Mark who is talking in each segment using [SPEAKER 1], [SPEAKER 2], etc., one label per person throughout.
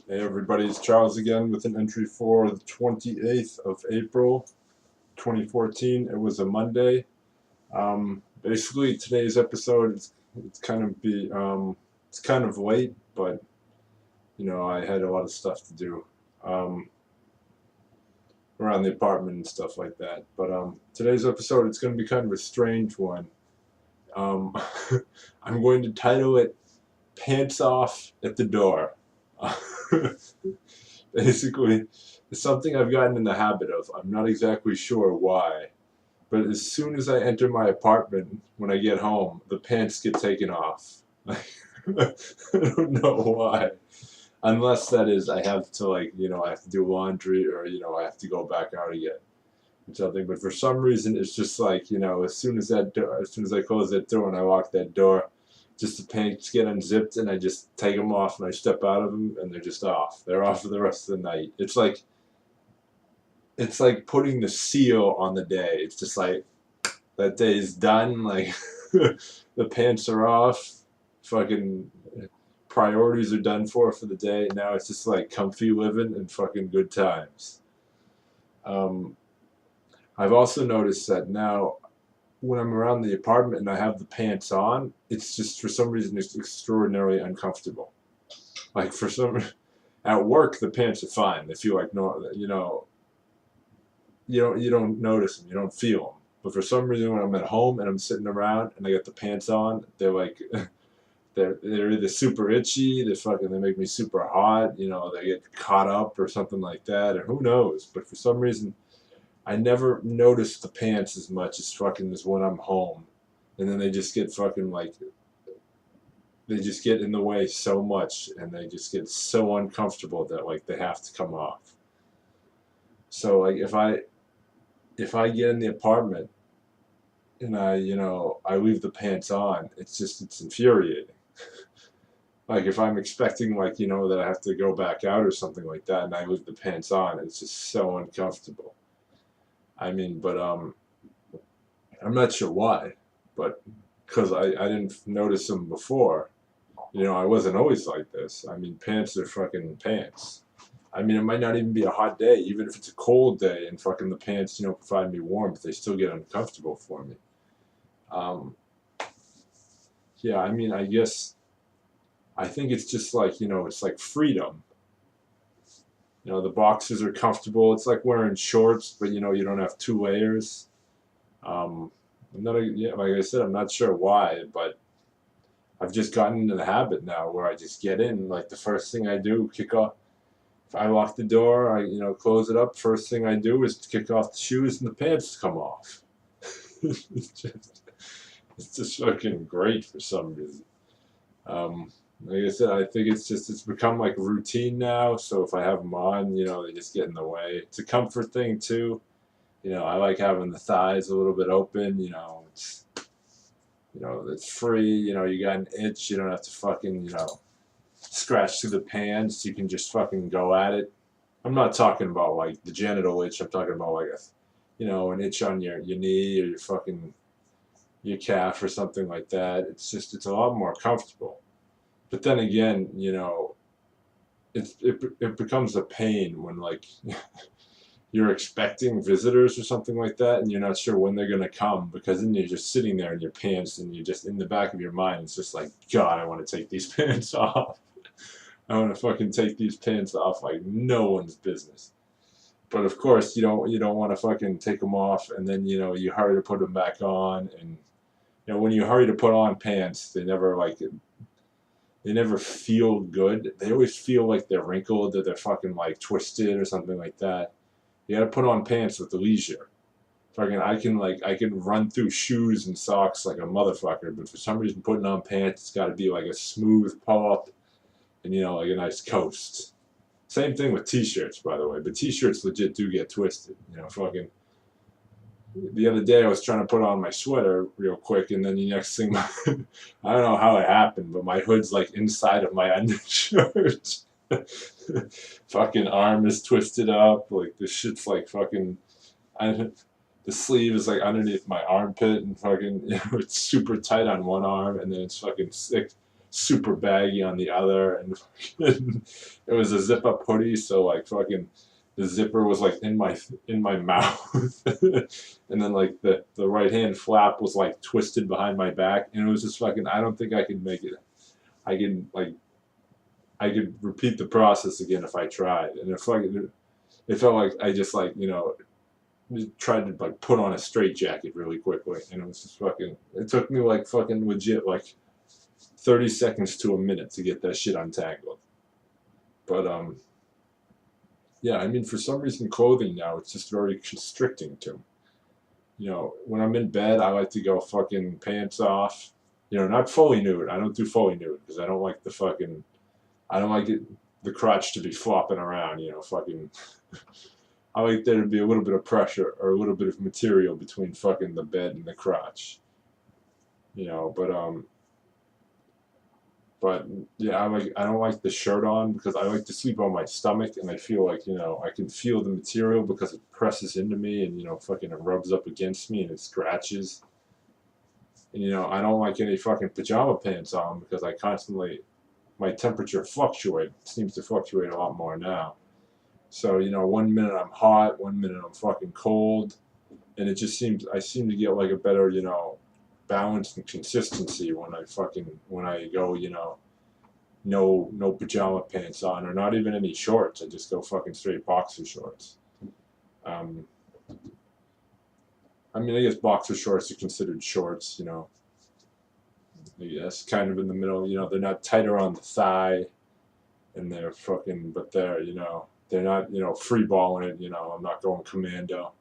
[SPEAKER 1] Hey everybody, it's Charles again with an entry for the 28th of April, 2014. It was a Monday. Basically, today's episode it's kind of it's kind of late, but I had a lot of stuff to do um, around the apartment and stuff like that. But today's episode it's going to be kind of a strange one. Um, I'm going to title it "Pants Off at the Door." Basically, it's something I've gotten in the habit of. I'm not exactly sure why, but as soon as I enter my apartment, when I get home, the pants get taken off. I don't know why. Unless that is, I have to I have to do laundry or, I have to go back out again or something. But for some reason, it's just like, as soon as I close that door and I lock that door, just the pants get unzipped and I just take them off and I step out of them and they're just off. They're off for the rest of the night. It's like putting the seal on the day. It's just like that day is done. Like the pants are off. Fucking priorities are done for the day. Now it's just like comfy living and fucking good times. Um, I've also noticed that now when I'm around the apartment and I have the pants on, it's just for some reason it's extraordinarily uncomfortable. Like for some at work the pants are fine. They feel like no, you don't notice them, you don't feel them. But for some reason, when I'm at home and I'm sitting around and I got the pants on, they're like they're either super itchy, they make me super hot, they get caught up or something like that, or who knows. But for some reason, I never notice the pants as much as when I'm home, and then they just get they just get in the way so much, and they just get so uncomfortable that they have to come off. So like if I get in the apartment and I leave the pants on, it's infuriating. Like if I'm expecting that I have to go back out or something like that and I leave the pants on, it's just so uncomfortable. I mean, but I'm not sure why, but because I didn't notice them before. I wasn't always like this. I mean, pants are fucking pants. I mean, it might not even be a hot day, even if it's a cold day and fucking the pants, provide me warmth, they still get uncomfortable for me. Um, yeah, I mean, I think it's just it's like freedom. The boxers are comfortable. It's like wearing shorts, but you don't have two layers. Um, yeah, like I said, I'm not sure why, but I've just gotten into the habit now where I just get in. Like the first thing I do, kick off. If I lock the door, I close it up. First thing I do is kick off the shoes and the pants come off. it's just it's just fucking great for some reason. Um, like I said, I think it's become like a routine now. So if I have them on, they just get in the way. It's a comfort thing too. I like having the thighs a little bit open. It's free. You got an itch. You don't have to fucking scratch through the pants. You can just fucking go at it. I'm not talking about like the genital itch. I'm talking about like an itch on your knee or your calf or something like that. It's a lot more comfortable. But then again, it becomes a pain when you're expecting visitors or something like that, and you're not sure when they're gonna come because then you're just sitting there in your pants, and you're just in the back of your mind, it's just like, God, I want to take these pants off. I want to fucking take these pants off like no one's business. But of course, you don't want to fucking take them off, and then you hurry to put them back on, and when you hurry to put on pants, they never feel good. They always feel like they're wrinkled, that they're fucking like twisted or something like that. You gotta put on pants with the leisure. Fucking, I can run through shoes and socks like a motherfucker, but for some reason putting on pants, it's got to be like a smooth pull up and like a nice coast. Same thing with t-shirts, by the way, but t-shirts legit do get twisted. Fucking. The other day I was trying to put on my sweater real quick, and then the next thing, I don't know how it happened, but my hood's like inside of my undershirt. Fucking arm is twisted up. Like this shit's like fucking. I, the sleeve is like underneath my armpit, and fucking it's super tight on one arm, and then it's fucking super baggy on the other, and it was a zip up hoodie, so like fucking the zipper was like in my mouth, and then like the right hand flap was like twisted behind my back, and it was just fucking. I don't think I could make it. I could like I could repeat the process again if I tried, and it felt like I just like tried to like put on a straight jacket really quickly, and it was just fucking. It took me like fucking legit like 30 seconds to a minute to get that shit untangled. But yeah, I mean for some reason clothing now it's just very constricting to me. When I'm in bed, I like to go fucking pants off. Not fully nude. I don't do fully nude because I don't like I don't like the crotch to be flopping around. Fucking. I like there to be a little bit of pressure or a little bit of material between fucking the bed and the crotch. But yeah, I don't like the shirt on because I like to sleep on my stomach, and I feel like I can feel the material because it presses into me, and fucking it rubs up against me and it scratches. And I don't like any fucking pajama pants on because I constantly my temperature fluctuates. It seems to fluctuate a lot more now. So 1 minute I'm hot, 1 minute I'm fucking cold, and it just seems I seem to get like a better balance and consistency when I go no pajama pants on or not even any shorts. I just go fucking straight boxer shorts. I mean, I guess boxer shorts are considered shorts. I guess kind of in the middle. They're not tighter on the thigh, and they're fucking, but they're not free balling it. I'm not going commando.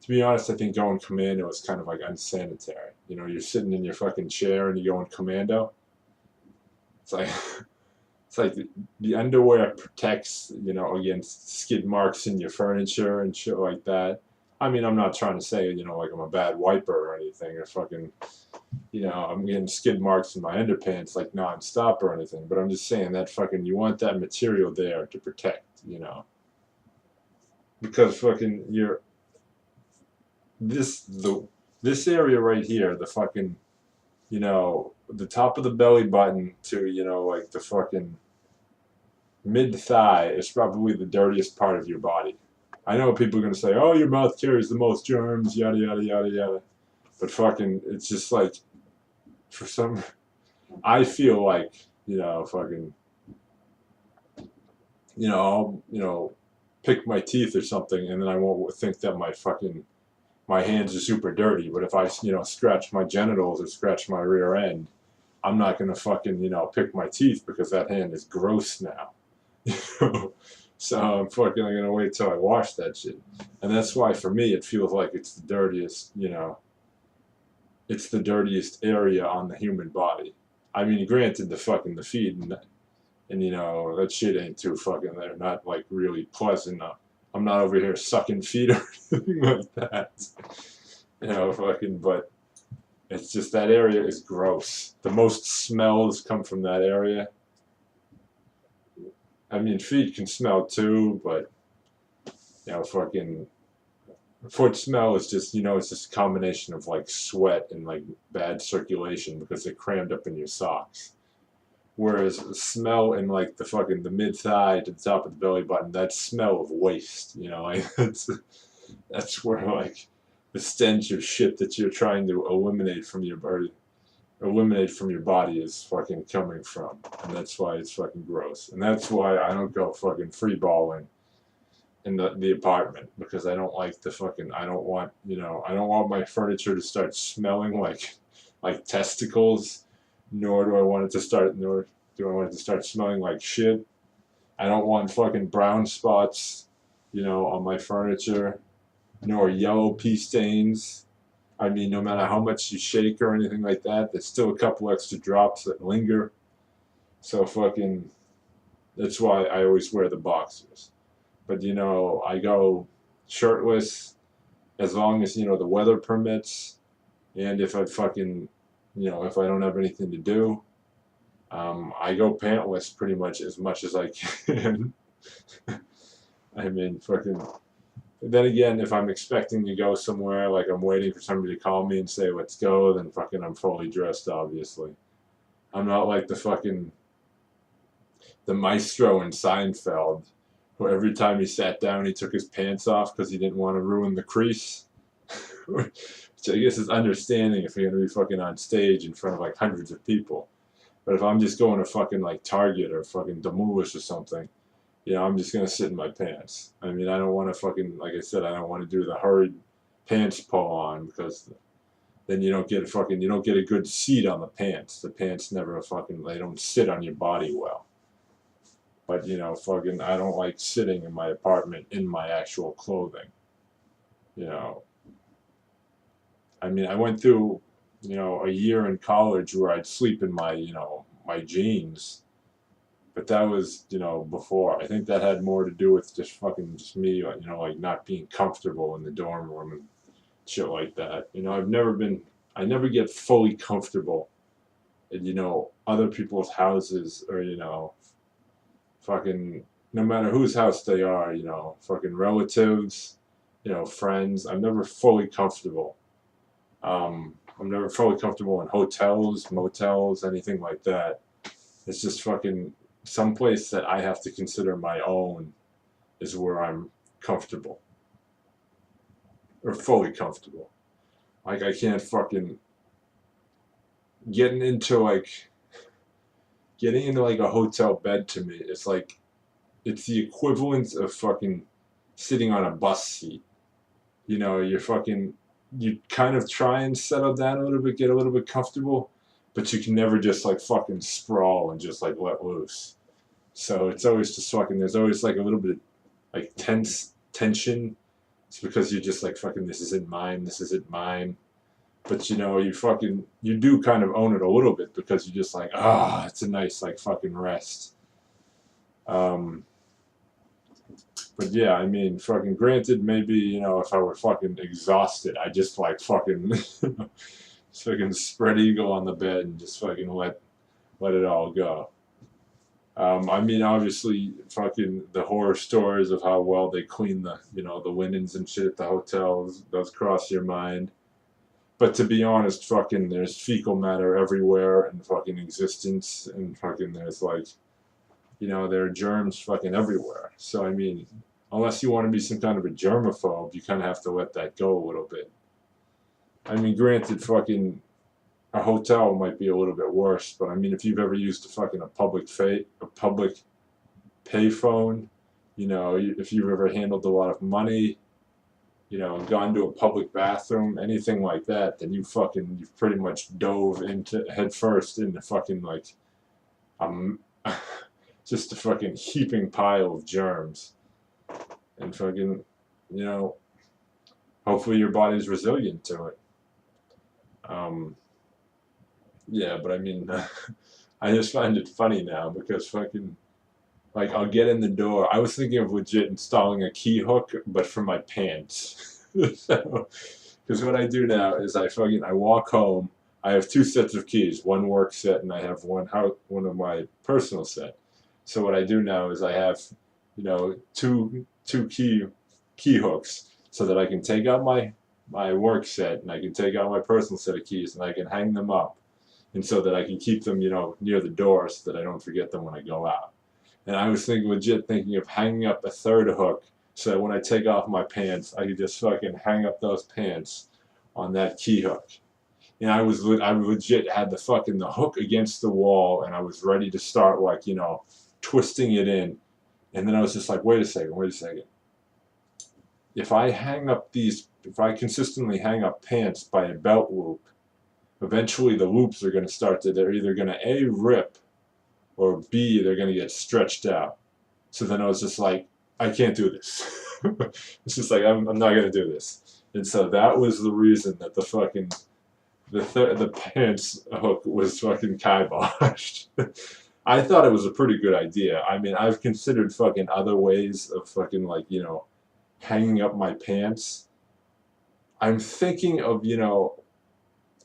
[SPEAKER 1] To be honest, I think going commando is kind of like unsanitary. You're sitting in your fucking chair and you're going commando. It's like it's like the underwear protects against skid marks in your furniture and shit like that. I mean, I'm not trying to say like I'm a bad wiper or anything or fucking I'm getting skid marks in my underpants like nonstop or anything. But I'm just saying that fucking you want that material there to protect because fucking this area right here, the fucking the top of the belly button to like the fucking mid thigh is probably the dirtiest part of your body. I know people are gonna say, "Oh, your mouth carries the most germs," yada yada yada yada. But fucking, it's just like for some, I feel like fucking, I'll pick my teeth or something, and then I won't think that my hands are super dirty. But if I scratch my genitals or scratch my rear end, I'm not gonna fucking pick my teeth because that hand is gross now. So I'm fucking gonna wait till I wash that shit, and that's why for me it feels like it's the dirtiest. It's the dirtiest area on the human body. I mean, granted, the feet and that shit ain't too fucking. They're not like really pleasant. I'm not over here sucking feet or anything like that. Fucking, but it's just that area is gross. The most smells come from that area. I mean, feet can smell too, but fucking foot smell is just it's just a combination of like sweat and like bad circulation because they're crammed up in your socks. Whereas the smell in like the mid thigh to the top of the belly button, that smell of waste, like that's where like the stench of shit that you're trying to eliminate from your body is fucking coming from, and that's why it's fucking gross, and that's why I don't go fucking free balling in the apartment because I don't like I don't want my furniture to start smelling like testicles, nor do I want it to start smelling like shit. I don't want fucking brown spots, on my furniture, nor yellow pee stains. I mean, no matter how much you shake or anything like that, there's still a couple extra drops that linger. So fucking, that's why I always wear the boxers. But I go shirtless as long as the weather permits, and if I fucking, if I don't have anything to do, I go pantless pretty much as I can. I mean, fucking. Then again, if I'm expecting to go somewhere, like I'm waiting for somebody to call me and say let's go, then fucking I'm fully dressed, obviously. I'm not like the maestro in Seinfeld, who every time he sat down he took his pants off because he didn't want to ruin the crease. Which I guess is understanding if you're gonna be fucking on stage in front of like hundreds of people. But if I'm just going to fucking like Target or fucking Demoulas or something, I'm just gonna sit in my pants. I mean, I don't want to fucking, like I said, I don't want to do the hurried pants pull on because then you don't get a good seat on the pants. The pants never fucking, they don't sit on your body well. But fucking, I don't like sitting in my apartment in my actual clothing. You know, I mean, I went through, a year in college where I'd sleep in my jeans, but that was, before. I think that had more to do with just me, like not being comfortable in the dorm room and shit like that. I never get fully comfortable in, other people's houses or, fucking, no matter whose house they are, fucking relatives, friends. I'm never fully comfortable. I'm never fully comfortable in hotels, motels, anything like that. It's just fucking someplace that I have to consider my own is where I'm comfortable. Or fully comfortable. Like I can't fucking getting into like a hotel bed to me. It's the equivalent of fucking sitting on a bus seat. You kind of try and settle down a little bit, get a little bit comfortable, but you can never just like fucking sprawl and just like let loose. So it's always just fucking, there's always like a little bit of like tension. It's because you're just like fucking, this isn't mine, this isn't mine. But you do kind of own it a little bit because you're just like, it's a nice like fucking rest. But yeah, I mean, fucking granted, maybe, if I were fucking exhausted, I just like fucking, just fucking spread eagle on the bed and just fucking let it all go. I mean, obviously, fucking the horror stories of how well they clean the linens and shit at the hotels, those cross your mind. But to be honest, fucking, there's fecal matter everywhere in fucking existence, and fucking, there's like, there are germs fucking everywhere. So, I mean, unless you want to be some kind of a germaphobe, you kind of have to let that go a little bit. I mean, granted, fucking, a hotel might be a little bit worse, but I mean, if you've ever used a public payphone, if you've ever handled a lot of money, gone to a public bathroom, anything like that, then you've pretty much dove into head first into fucking like, just a fucking heaping pile of germs. And fucking, hopefully your body's resilient to it. Yeah, but I mean, I just find it funny now because fucking, like, I'll get in the door. I was thinking of legit installing a key hook, but for my pants. So, because what I do now is I walk home. I have two sets of keys, one work set, and I have one of my personal set. So what I do now is I have, two key hooks so that I can take out my work set and I can take out my personal set of keys and I can hang them up, and so that I can keep them, near the door so that I don't forget them when I go out. And I was legit thinking of hanging up a third hook so that when I take off my pants, I could just fucking hang up those pants on that key hook. And I legit had the hook against the wall, and I was ready to start twisting it in. And then I was just like, wait a second. If I consistently hang up pants by a belt loop, eventually the loops are going to they're either going to A, rip, or B, they're going to get stretched out. So then I was just like, I can't do this. It's just like, I'm not going to do this. And so that was the reason that the pants hook was fucking kiboshed. I thought it was a pretty good idea. I mean, I've considered fucking other ways of fucking hanging up my pants. I'm thinking of,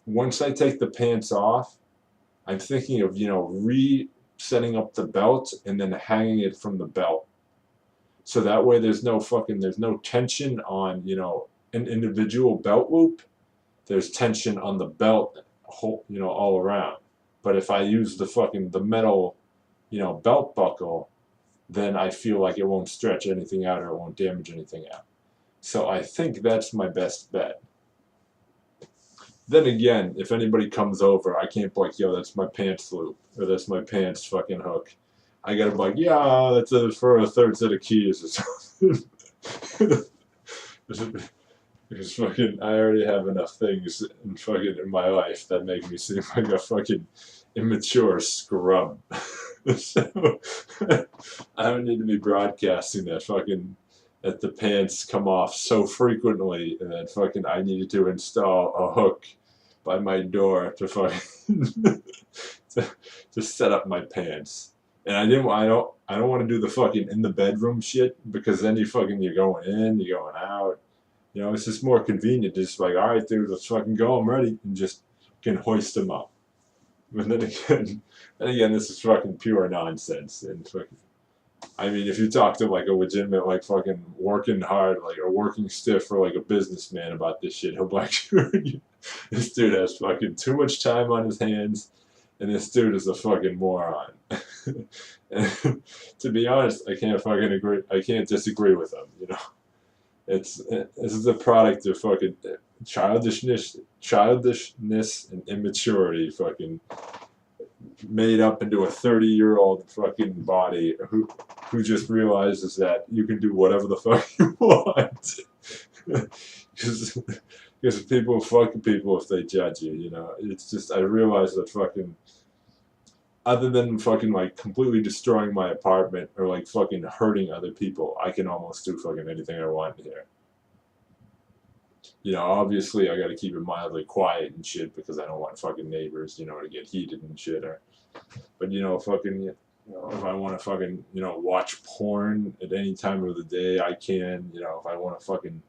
[SPEAKER 1] once I take the pants off, I'm thinking of, setting up the belt and then hanging it from the belt. So that way there's no tension on, an individual belt loop. There's tension on the belt, all around. But if I use the metal, belt buckle, then I feel like it won't stretch anything out or it won't damage anything out. So I think that's my best bet. Then again, if anybody comes over, I can't be like, yo, that's my pants loop, or that's my pants fucking hook. I gotta be like, yeah, that's for a third set of keys or something. Because fucking, I already have enough things in my life that make me seem like a fucking immature scrub. So I don't need to be broadcasting that the pants come off so frequently, and that fucking I needed to install a hook by my door to fucking to set up my pants. And I don't want to do the fucking in the bedroom shit, because then you're going in, you're going out. It's just more convenient. Just like, all right, dude, let's fucking go. I'm ready, and just can hoist them up. And then again, this is fucking pure nonsense. And fucking, I mean, if you talk to like a legitimate, like fucking working hard, like or working stiff for like a businessman about this shit, he'll be like, this dude has fucking too much time on his hands, and this dude is a fucking moron. And to be honest, I can't fucking agree. I can't disagree with him. This is a product of fucking childishness, and immaturity, fucking made up into a 30-year-old fucking body who just realizes that you can do whatever the fuck you want. Because people fucking people if they judge you. It's just, I realize that fucking, other than fucking like completely destroying my apartment or like fucking hurting other people, I can almost do fucking anything I want here. Obviously I gotta keep it mildly quiet and shit, because I don't want fucking neighbors, to get heated and shit. But fucking, if I want to fucking, watch porn at any time of the day, I can. If I want to fucking,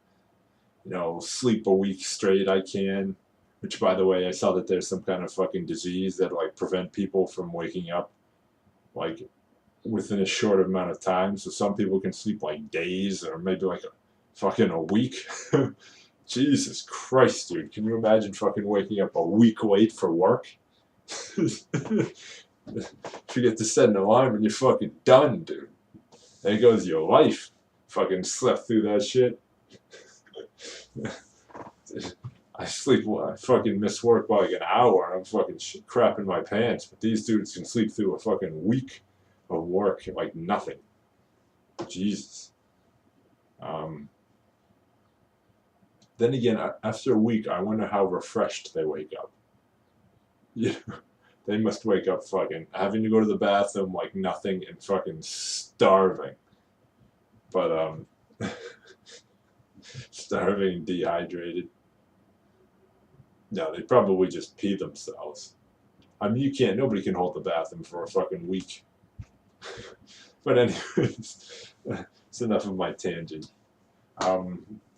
[SPEAKER 1] sleep a week straight, I can. Which, by the way, I saw that there's some kind of fucking disease that like prevent people from waking up like within a short amount of time. So some people can sleep like days, or maybe like fucking a week. Jesus Christ, dude. Can you imagine fucking waking up a week late for work? If you get to set an alarm and you're fucking done, dude. There goes your life. Fucking slept through that shit. I fucking miss work by like an hour, and I'm fucking crapping my pants. But these dudes can sleep through a fucking week of work like nothing. Jesus. Then again, after a week, I wonder how refreshed they wake up. Yeah, they must wake up fucking having to go to the bathroom like nothing and fucking starving. But starving, dehydrated. No, they probably just pee themselves. I mean, nobody can hold the bathroom for a fucking week. But anyways, it's enough of my tangent.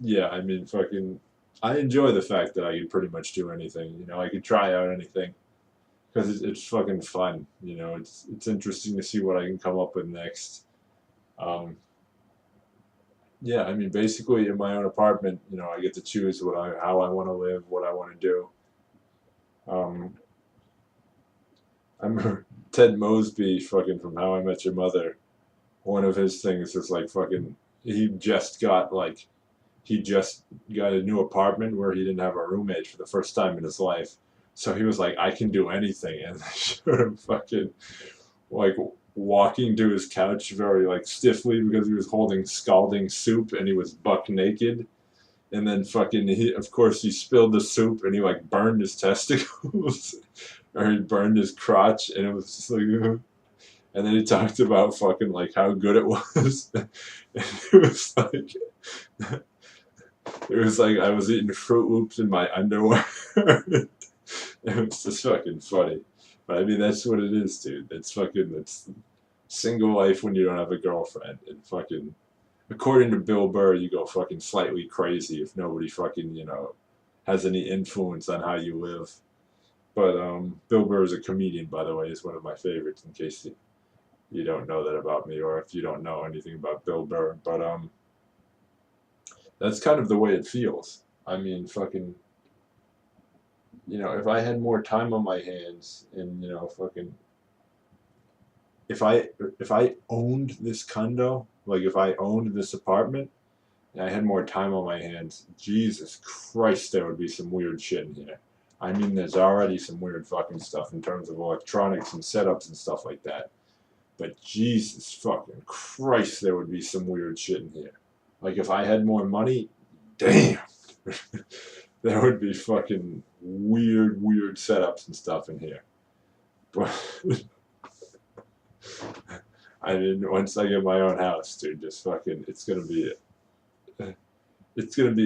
[SPEAKER 1] Yeah, I mean, fucking, I enjoy the fact that I can pretty much do anything. I can try out anything, because it's fucking fun. It's interesting to see what I can come up with next. Yeah, I mean, basically in my own apartment, I get to choose how I want to live, what I want to do. I remember Ted Mosby, fucking from How I Met Your Mother. One of his things is like fucking, he just got a new apartment where he didn't have a roommate for the first time in his life. So he was like, I can do anything. And they showed him fucking like walking to his couch very like stiffly, because he was holding scalding soup and he was buck naked. And then fucking, of course he spilled the soup and he like burned his testicles or he burned his crotch, and it was just like, and then he talked about fucking like how good it was. And it was like I was eating Fruit Loops in my underwear. It was just fucking funny. But I mean, that's what it is, dude. It's single life when you don't have a girlfriend. And fucking, according to Bill Burr, you go fucking slightly crazy if nobody fucking, has any influence on how you live. But Bill Burr is a comedian, by the way. He's one of my favorites, in case you don't know that about me, or if you don't know anything about Bill Burr. But that's kind of the way it feels. I mean, fucking, you know, if I had more time on my hands and, you know, fucking, if I owned this condo, like if I owned this apartment and I had more time on my hands, Jesus Christ, there would be some weird shit in here. I mean, there's already some weird fucking stuff in terms of electronics and setups and stuff like that. But Jesus fucking Christ, there would be some weird shit in here. Like if I had more money, damn, there would be fucking weird setups and stuff in here. But I mean, once I get my own house, dude, just fucking, it's gonna be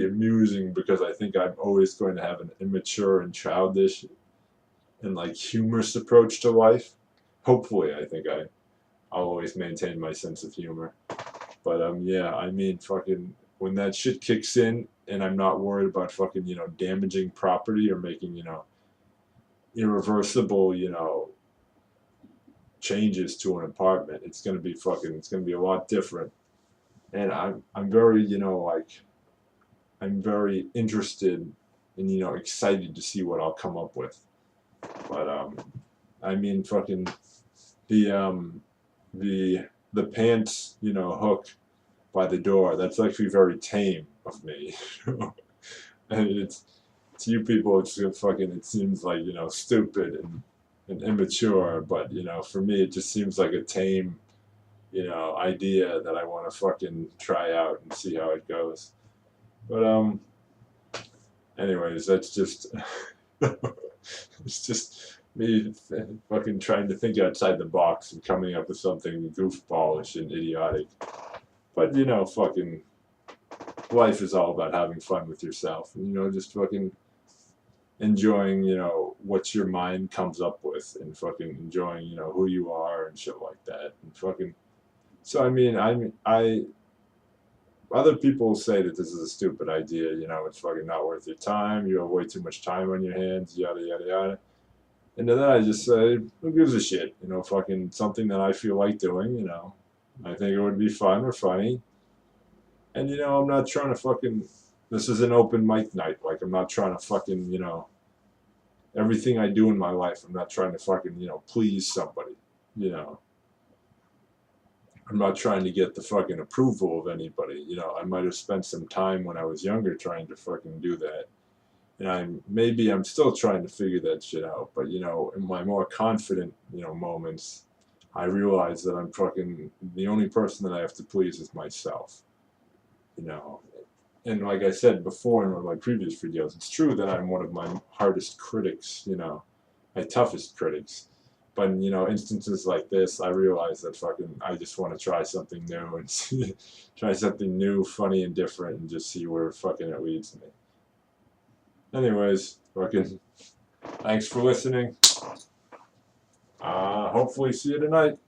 [SPEAKER 1] amusing because I think I'm always going to have an immature and childish and like humorous approach to life. Hopefully, I think I'll always maintain my sense of humor. But yeah, I mean, fucking, when that shit kicks in, and I'm not worried about fucking, you know, damaging property or making, you know, irreversible, you know, changes to an apartment, it's gonna be fucking, it's gonna be a lot different. And I'm very, you know, like, I'm very interested and, you know, excited to see what I'll come up with. But I mean, fucking, the the pants, you know, hook by the door, that's actually very tame of me. And it's to you people, it's fucking, it seems like, you know, stupid and immature, but you know, for me, it just seems like a tame, you know, idea that I want to fucking try out and see how it goes. But anyways, that's just it's just me fucking trying to think outside the box and coming up with something goofballish and idiotic. But you know, fucking life is all about having fun with yourself, and you know, just fucking enjoying, you know, what your mind comes up with, and fucking enjoying, you know, who you are and shit like that, and fucking. So I mean, I other people say that this is a stupid idea, you know, it's fucking not worth your time, you have way too much time on your hands, yada yada yada. And then I just say, who gives a shit, you know, fucking something that I feel like doing, you know. I think it would be fun or funny. And you know, I'm not trying to fucking, this is an open mic night, like I'm not trying to fucking, you know, everything I do in my life, I'm not trying to fucking, you know, please somebody, you know. I'm not trying to get the fucking approval of anybody. You know, I might have spent some time when I was younger trying to fucking do that. And I'm still trying to figure that shit out. But you know, in my more confident, you know, moments, I realize that I'm fucking the only person that I have to please is myself. You know. And like I said before in one of my previous videos, it's true that I'm one of my hardest critics, you know, my toughest critics. But in, you know, instances like this, I realize that fucking I just want to try something new and see, try something new, funny and different, and just see where fucking it leads me. Anyways, fucking thanks for listening. Hopefully see you tonight.